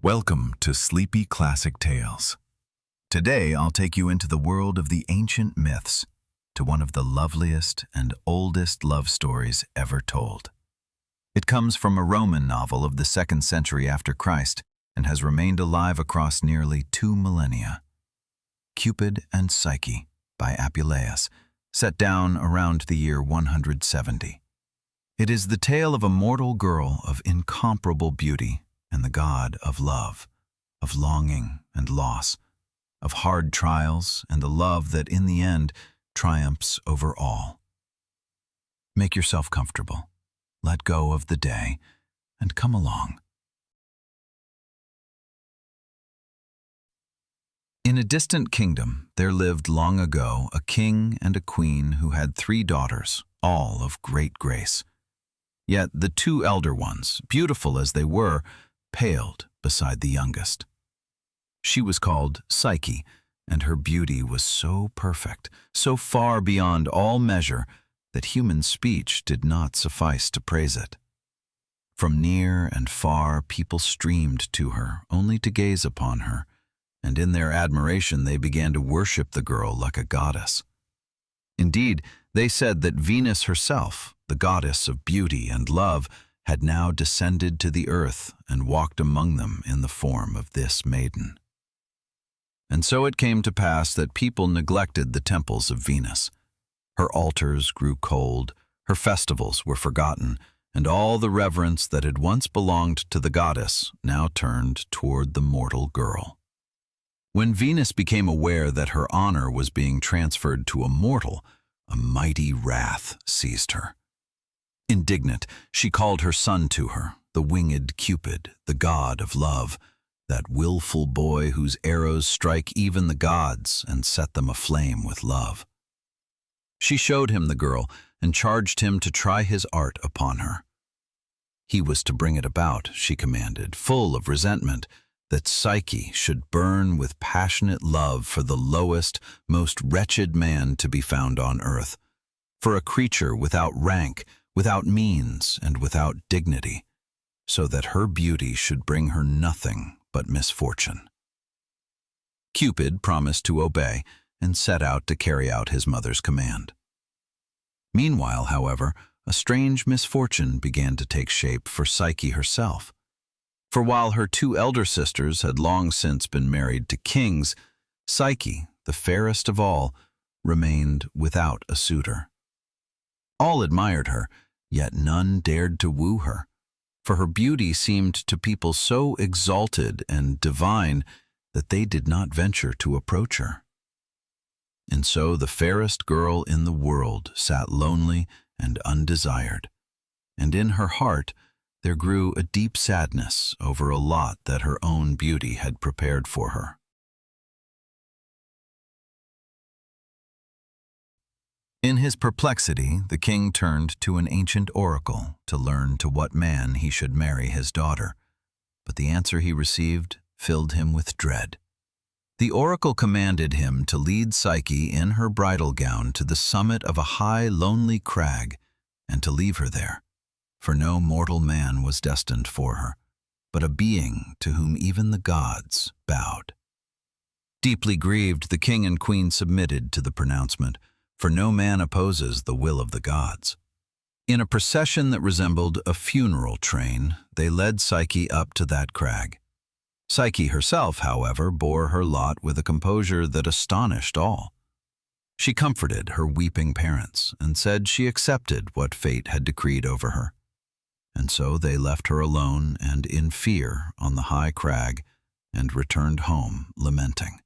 Welcome to Sleepy Classic Tales. Today I'll take you into the world of the ancient myths, to one of the loveliest and oldest love stories ever told. It comes from a Roman novel of the 2nd century after Christ and has remained alive across nearly 2 millennia. Cupid and Psyche by Apuleius, set down around the year 170. It is the tale of a mortal girl of incomparable beauty and the god of love, of longing and loss, of hard trials and the love that in the end triumphs over all. Make yourself comfortable, let go of the day, and come along. In a distant kingdom, there lived long ago a king and a queen who had 3 daughters, all of great grace. Yet the 2 elder ones, beautiful as they were, paled beside the youngest. She was called Psyche, and her beauty was so perfect, so far beyond all measure, that human speech did not suffice to praise it. From near and far people streamed to her, only to gaze upon her, and in their admiration they began to worship the girl like a goddess. Indeed, they said that Venus herself, the goddess of beauty and love, had now descended to the earth and walked among them in the form of this maiden. And so it came to pass that people neglected the temples of Venus. Her altars grew cold, her festivals were forgotten, and all the reverence that had once belonged to the goddess now turned toward the mortal girl. When Venus became aware that her honor was being transferred to a mortal, a mighty wrath seized her. Indignant, she called her son to her, the winged Cupid, the god of love, that willful boy whose arrows strike even the gods and set them aflame with love. She showed him the girl and charged him to try his art upon her. He was to bring it about, she commanded, full of resentment, that Psyche should burn with passionate love for the lowest, most wretched man to be found on earth, for a creature without rank, without means, and without dignity, so that her beauty should bring her nothing but misfortune. Cupid promised to obey and set out to carry out his mother's command. Meanwhile, however, a strange misfortune began to take shape for Psyche herself. For while her 2 elder sisters had long since been married to kings, Psyche, the fairest of all, remained without a suitor. All admired her, yet none dared to woo her, for her beauty seemed to people so exalted and divine that they did not venture to approach her. And so the fairest girl in the world sat lonely and undesired, and in her heart there grew a deep sadness over a lot that her own beauty had prepared for her. In his perplexity, the king turned to an ancient oracle to learn to what man he should marry his daughter, but the answer he received filled him with dread. The oracle commanded him to lead Psyche in her bridal gown to the summit of a high, lonely crag, and to leave her there, for no mortal man was destined for her, but a being to whom even the gods bowed. Deeply grieved, the king and queen submitted to the pronouncement, for no man opposes the will of the gods. In a procession that resembled a funeral train, they led Psyche up to that crag. Psyche herself, however, bore her lot with a composure that astonished all. She comforted her weeping parents and said she accepted what fate had decreed over her. And so they left her alone and in fear on the high crag and returned home lamenting.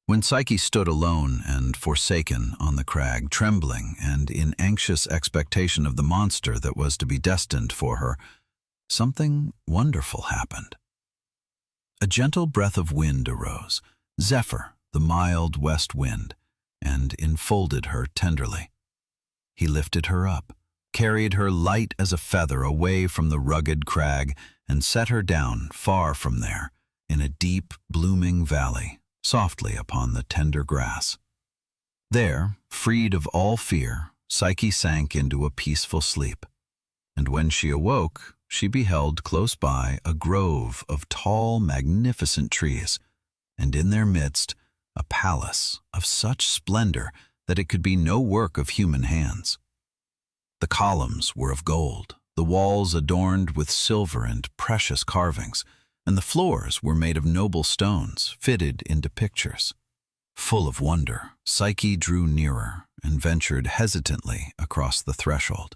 When Psyche stood alone and forsaken on the crag, trembling and in anxious expectation of the monster that was to be destined for her, something wonderful happened. A gentle breath of wind arose, Zephyr, the mild west wind, and enfolded her tenderly. He lifted her up, carried her light as a feather away from the rugged crag, and set her down far from there, in a deep, blooming valley, softly upon the tender grass. There, freed of all fear, Psyche sank into a peaceful sleep, and when she awoke, she beheld close by a grove of tall, magnificent trees, and in their midst a palace of such splendor that it could be no work of human hands. The columns were of gold, the walls adorned with silver and precious carvings, and the floors were made of noble stones fitted into pictures. Full of wonder, Psyche drew nearer and ventured hesitantly across the threshold.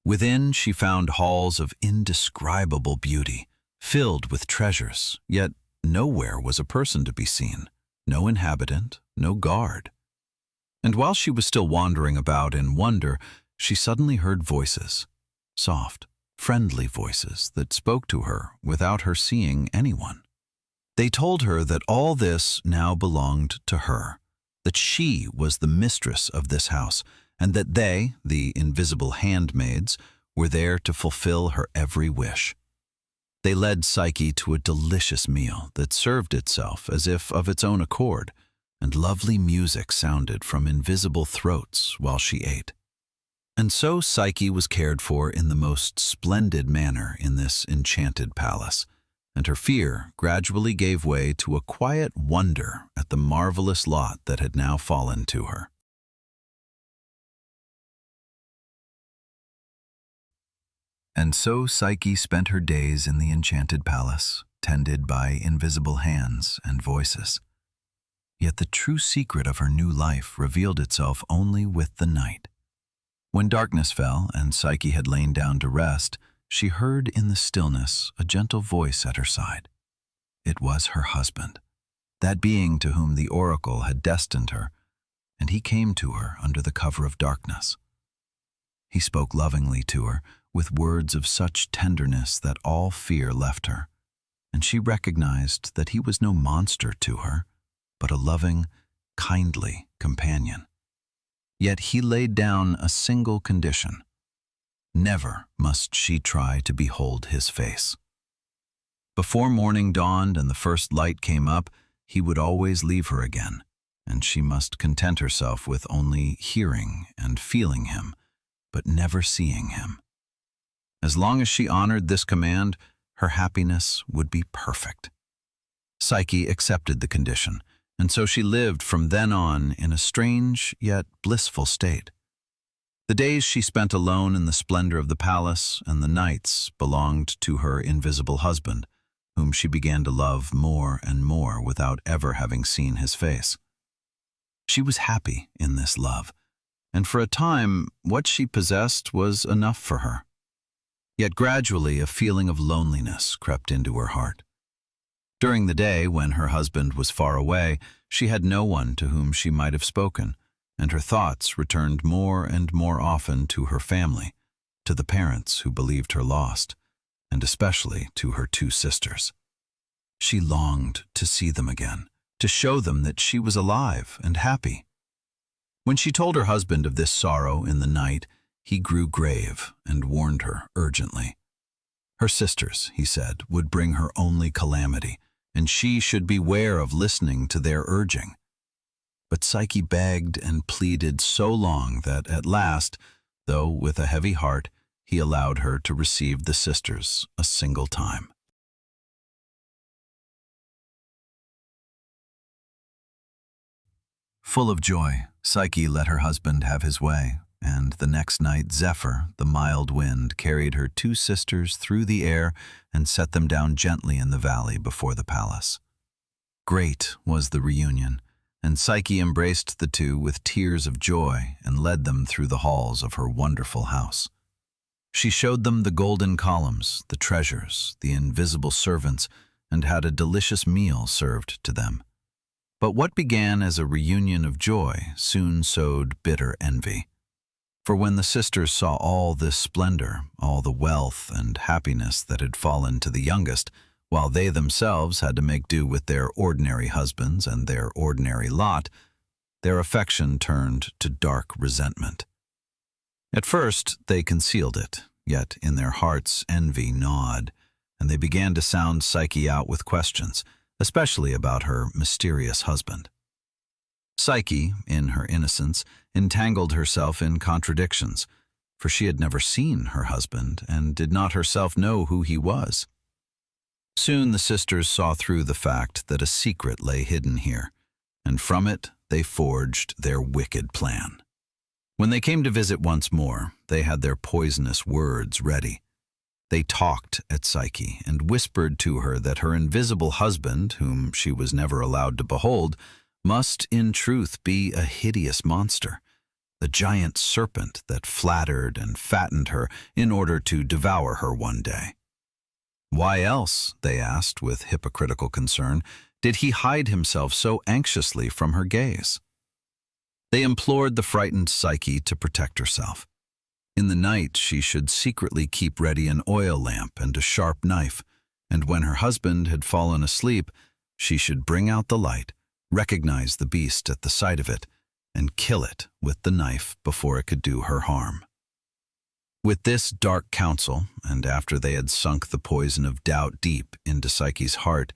Within she found halls of indescribable beauty, filled with treasures, yet nowhere was a person to be seen, no inhabitant, no guard. And while she was still wandering about in wonder, she suddenly heard voices, soft, friendly voices that spoke to her without her seeing anyone. They told her that all this now belonged to her, that she was the mistress of this house, and that they, the invisible handmaids, were there to fulfill her every wish. They led Psyche to a delicious meal that served itself as if of its own accord, and lovely music sounded from invisible throats while she ate. And so Psyche was cared for in the most splendid manner in this enchanted palace, and her fear gradually gave way to a quiet wonder at the marvelous lot that had now fallen to her. And so Psyche spent her days in the enchanted palace, tended by invisible hands and voices. Yet the true secret of her new life revealed itself only with the night. When darkness fell and Psyche had lain down to rest, she heard in the stillness a gentle voice at her side. It was her husband, that being to whom the oracle had destined her, and he came to her under the cover of darkness. He spoke lovingly to her, with words of such tenderness that all fear left her, and she recognized that he was no monster to her, but a loving, kindly companion. Yet he laid down a single condition. Never must she try to behold his face. Before morning dawned and the first light came up, he would always leave her again, and she must content herself with only hearing and feeling him, but never seeing him. As long as she honored this command, her happiness would be perfect. Psyche accepted the condition, and so she lived from then on in a strange yet blissful state. The days she spent alone in the splendor of the palace, and the nights belonged to her invisible husband, whom she began to love more and more without ever having seen his face. She was happy in this love, and for a time what she possessed was enough for her. Yet gradually a feeling of loneliness crept into her heart. During the day, when her husband was far away, she had no one to whom she might have spoken, and her thoughts returned more and more often to her family, to the parents who believed her lost, and especially to her two sisters. She longed to see them again, to show them that she was alive and happy. When she told her husband of this sorrow in the night, he grew grave and warned her urgently. Her sisters, he said, would bring her only calamity, and she should beware of listening to their urging. But Psyche begged and pleaded so long that at last, though with a heavy heart, he allowed her to receive the sisters a single time. Full of joy, Psyche let her husband have his way, and the next night Zephyr, the mild wind, carried her two sisters through the air and set them down gently in the valley before the palace. Great was the reunion, and Psyche embraced the two with tears of joy and led them through the halls of her wonderful house. She showed them the golden columns, the treasures, the invisible servants, and had a delicious meal served to them. But what began as a reunion of joy soon sowed bitter envy. For when the sisters saw all this splendor, all the wealth and happiness that had fallen to the youngest, while they themselves had to make do with their ordinary husbands and their ordinary lot, their affection turned to dark resentment. At first they concealed it, yet in their hearts envy gnawed, and they began to sound Psyche out with questions, especially about her mysterious husband. Psyche, in her innocence, entangled herself in contradictions, for she had never seen her husband and did not herself know who he was. Soon the sisters saw through the fact that a secret lay hidden here, and from it they forged their wicked plan. When they came to visit once more, they had their poisonous words ready. They talked at Psyche and whispered to her that her invisible husband, whom she was never allowed to behold, must in truth be a hideous monster, a giant serpent that flattered and fattened her in order to devour her one day. Why else, they asked with hypocritical concern, did he hide himself so anxiously from her gaze? They implored the frightened Psyche to protect herself. In the night she should secretly keep ready an oil lamp and a sharp knife, and when her husband had fallen asleep, she should bring out the light, recognize the beast at the sight of it, and kill it with the knife before it could do her harm. With this dark counsel, and after they had sunk the poison of doubt deep into Psyche's heart,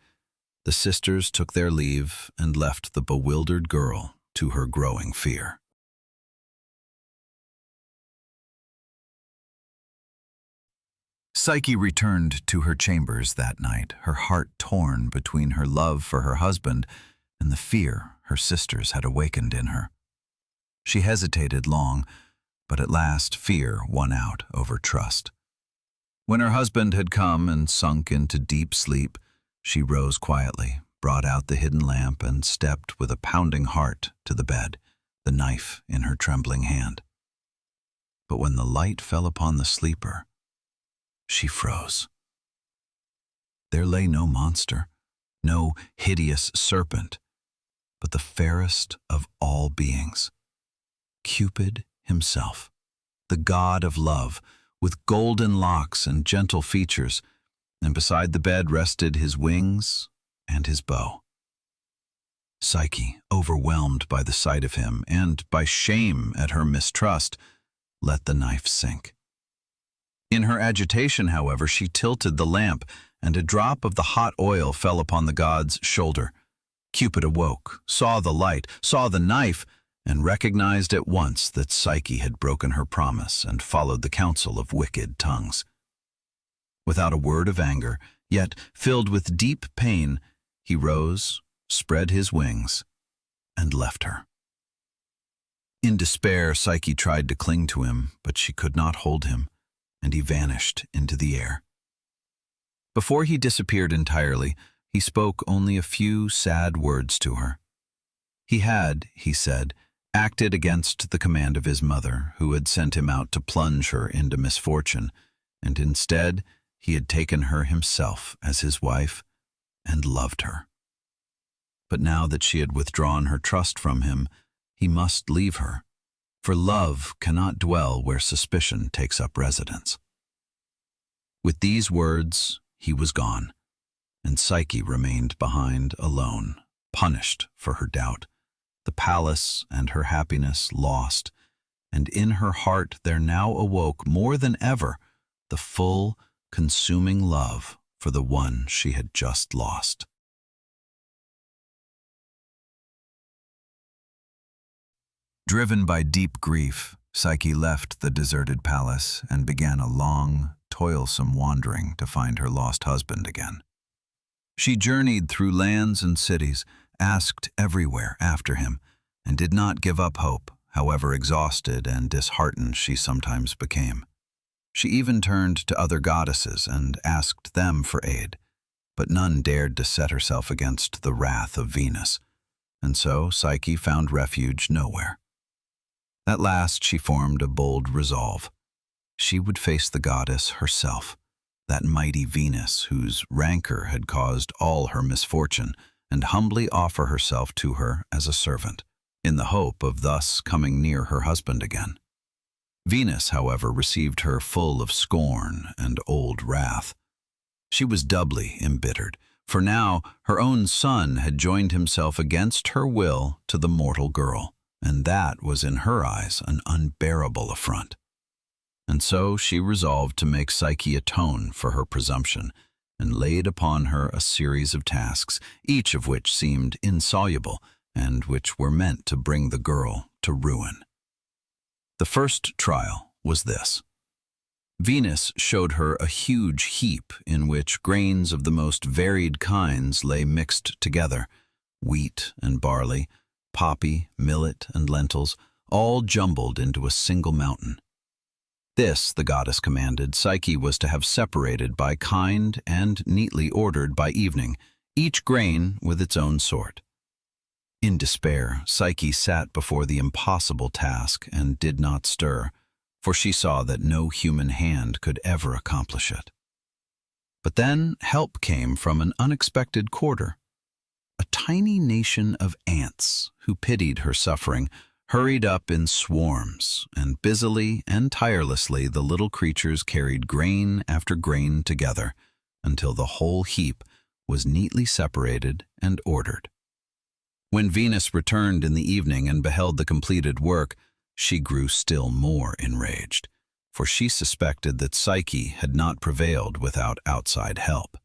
the sisters took their leave and left the bewildered girl to her growing fear. Psyche returned to her chambers that night, her heart torn between her love for her husband and the fear her sisters had awakened in her. She hesitated long, but at last fear won out over trust. When her husband had come and sunk into deep sleep, she rose quietly, brought out the hidden lamp, and stepped with a pounding heart to the bed, the knife in her trembling hand. But when the light fell upon the sleeper, she froze. There lay no monster, no hideous serpent, but the fairest of all beings, Cupid himself, the god of love, with golden locks and gentle features, and beside the bed rested his wings and his bow. Psyche, overwhelmed by the sight of him and by shame at her mistrust, let the knife sink. In her agitation, however, she tilted the lamp, and a drop of the hot oil fell upon the god's shoulder. Cupid awoke, saw the light, saw the knife, and recognized at once that Psyche had broken her promise and followed the counsel of wicked tongues. Without a word of anger, yet filled with deep pain, he rose, spread his wings, and left her. In despair, Psyche tried to cling to him, but she could not hold him, and he vanished into the air. Before he disappeared entirely, he spoke only a few sad words to her. He had, he said, acted against the command of his mother, who had sent him out to plunge her into misfortune, and instead he had taken her himself as his wife and loved her. But now that she had withdrawn her trust from him, he must leave her, for love cannot dwell where suspicion takes up residence. With these words, he was gone, and Psyche remained behind alone, punished for her doubt, the palace and her happiness lost, and in her heart there now awoke more than ever the full, consuming love for the one she had just lost. Driven by deep grief, Psyche left the deserted palace and began a long, toilsome wandering to find her lost husband again. She journeyed through lands and cities, asked everywhere after him, and did not give up hope, however exhausted and disheartened she sometimes became. She even turned to other goddesses and asked them for aid, but none dared to set herself against the wrath of Venus, and so Psyche found refuge nowhere. At last she formed a bold resolve. She would face the goddess herself, that mighty Venus whose rancor had caused all her misfortune, and humbly offer herself to her as a servant, in the hope of thus coming near her husband again. Venus, however, received her full of scorn and old wrath. She was doubly embittered, for now her own son had joined himself against her will to the mortal girl, and that was in her eyes an unbearable affront. And so she resolved to make Psyche atone for her presumption, and laid upon her a series of tasks, each of which seemed insoluble, and which were meant to bring the girl to ruin. The first trial was this. Venus showed her a huge heap in which grains of the most varied kinds lay mixed together, wheat and barley, poppy, millet, and lentils, all jumbled into a single mountain. This, the goddess commanded, Psyche was to have separated by kind and neatly ordered by evening, each grain with its own sort. In despair, Psyche sat before the impossible task and did not stir, for she saw that no human hand could ever accomplish it. But then help came from an unexpected quarter. A tiny nation of ants, who pitied her suffering, hurried up in swarms, and busily and tirelessly the little creatures carried grain after grain together, until the whole heap was neatly separated and ordered. When Venus returned in the evening and beheld the completed work, she grew still more enraged, for she suspected that Psyche had not prevailed without outside help.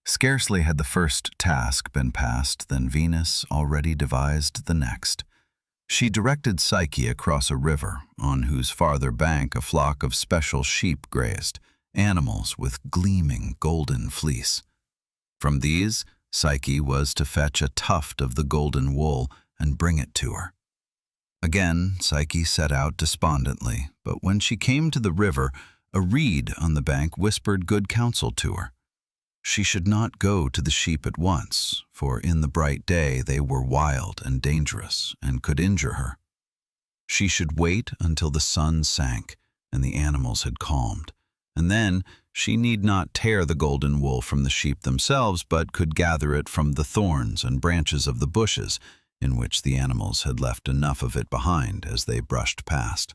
Scarcely had the first task been passed than Venus already devised the next. She directed Psyche across a river, on whose farther bank a flock of special sheep grazed, animals with gleaming golden fleece. From these, Psyche was to fetch a tuft of the golden wool and bring it to her. Again, Psyche set out despondently, but when she came to the river, a reed on the bank whispered good counsel to her. She should not go to the sheep at once, for in the bright day they were wild and dangerous and could injure her. She should wait until the sun sank and the animals had calmed, and then she need not tear the golden wool from the sheep themselves, but could gather it from the thorns and branches of the bushes, in which the animals had left enough of it behind as they brushed past.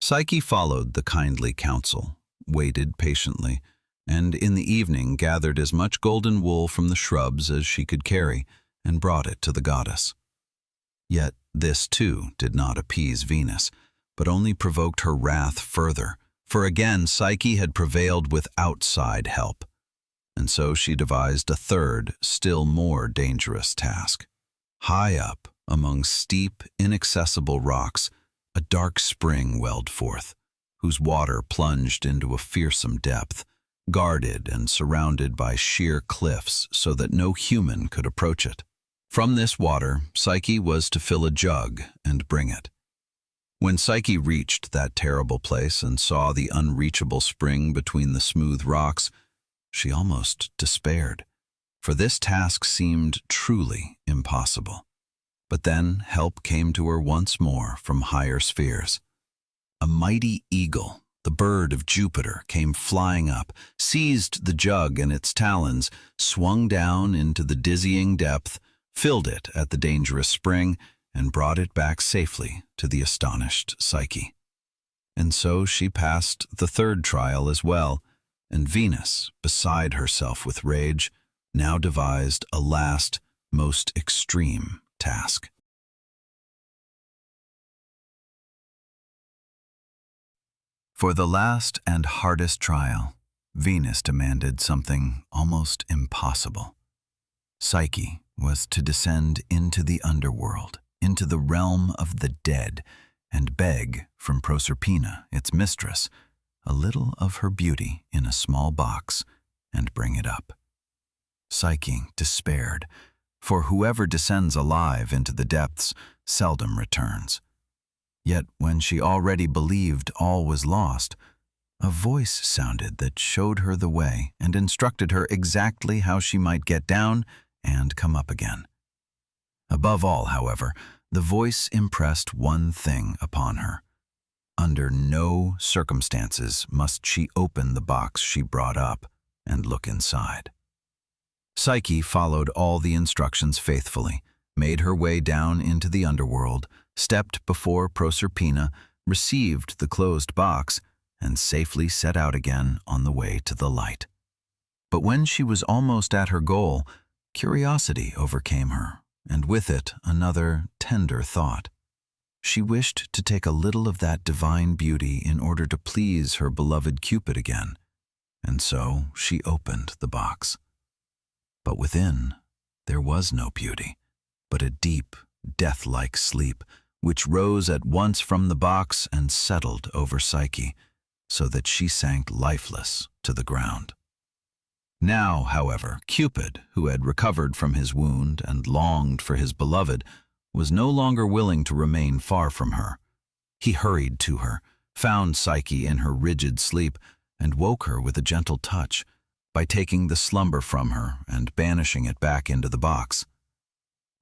Psyche followed the kindly counsel, waited patiently, and in the evening gathered as much golden wool from the shrubs as she could carry, and brought it to the goddess. Yet this, too, did not appease Venus, but only provoked her wrath further, for again Psyche had prevailed with outside help, and so she devised a third, still more dangerous task. High up, among steep, inaccessible rocks, a dark spring welled forth, whose water plunged into a fearsome depth, guarded and surrounded by sheer cliffs so that no human could approach it. From this water, Psyche was to fill a jug and bring it. When Psyche reached that terrible place and saw the unreachable spring between the smooth rocks, she almost despaired, for this task seemed truly impossible. But then help came to her once more from higher spheres. A mighty eagle, the bird of Jupiter, came flying up, seized the jug in its talons, swung down into the dizzying depth, filled it at the dangerous spring, and brought it back safely to the astonished Psyche. And so she passed the third trial as well, and Venus, beside herself with rage, now devised a last, most extreme task. For the last and hardest trial, Venus demanded something almost impossible. Psyche was to descend into the underworld, into the realm of the dead, and beg from Proserpina, its mistress, a little of her beauty in a small box, and bring it up. Psyche despaired, for whoever descends alive into the depths seldom returns. Yet when she already believed all was lost, a voice sounded that showed her the way and instructed her exactly how she might get down and come up again. Above all, however, the voice impressed one thing upon her. Under no circumstances must she open the box she brought up and look inside. Psyche followed all the instructions faithfully, made her way down into the underworld, stepped before Proserpina, received the closed box, and safely set out again on the way to the light. But when she was almost at her goal, curiosity overcame her, and with it another tender thought. She wished to take a little of that divine beauty in order to please her beloved Cupid again, and so she opened the box. But within, there was no beauty, but a deep, death-like sleep, which rose at once from the box and settled over Psyche, so that she sank lifeless to the ground. Now, however, Cupid, who had recovered from his wound and longed for his beloved, was no longer willing to remain far from her. He hurried to her, found Psyche in her rigid sleep, and woke her with a gentle touch, by taking the slumber from her and banishing it back into the box.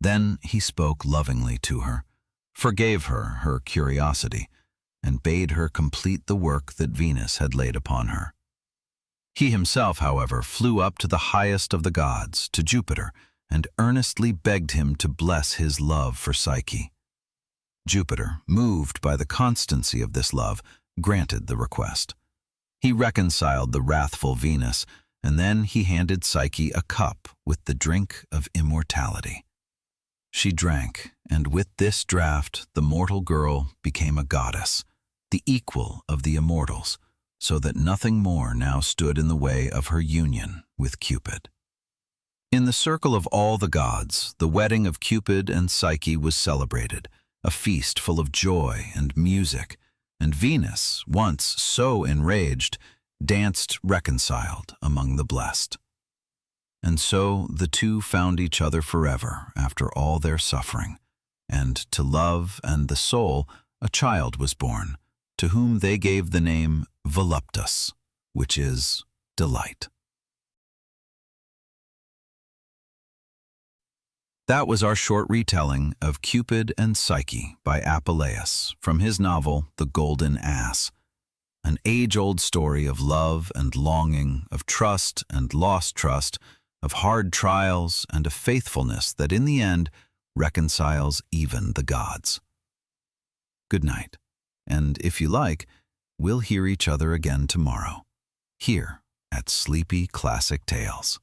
Then he spoke lovingly to her, forgave her her curiosity, and bade her complete the work that Venus had laid upon her. He himself, however, flew up to the highest of the gods, to Jupiter, and earnestly begged him to bless his love for Psyche. Jupiter, moved by the constancy of this love, granted the request. He reconciled the wrathful Venus, and then he handed Psyche a cup with the drink of immortality. She drank, and with this draught the mortal girl became a goddess, the equal of the immortals, so that nothing more now stood in the way of her union with Cupid. In the circle of all the gods, the wedding of Cupid and Psyche was celebrated, a feast full of joy and music, and Venus, once so enraged, danced reconciled among the blessed. And so the two found each other forever after all their suffering, and to love and the soul a child was born, to whom they gave the name Voluptas, which is delight. That was our short retelling of Cupid and Psyche by Apuleius from his novel The Golden Ass, an age-old story of love and longing, of trust and lost trust, of hard trials and a faithfulness that in the end reconciles even the gods. Good night, and if you like, we'll hear each other again tomorrow, here at Sleepy Classic Tales.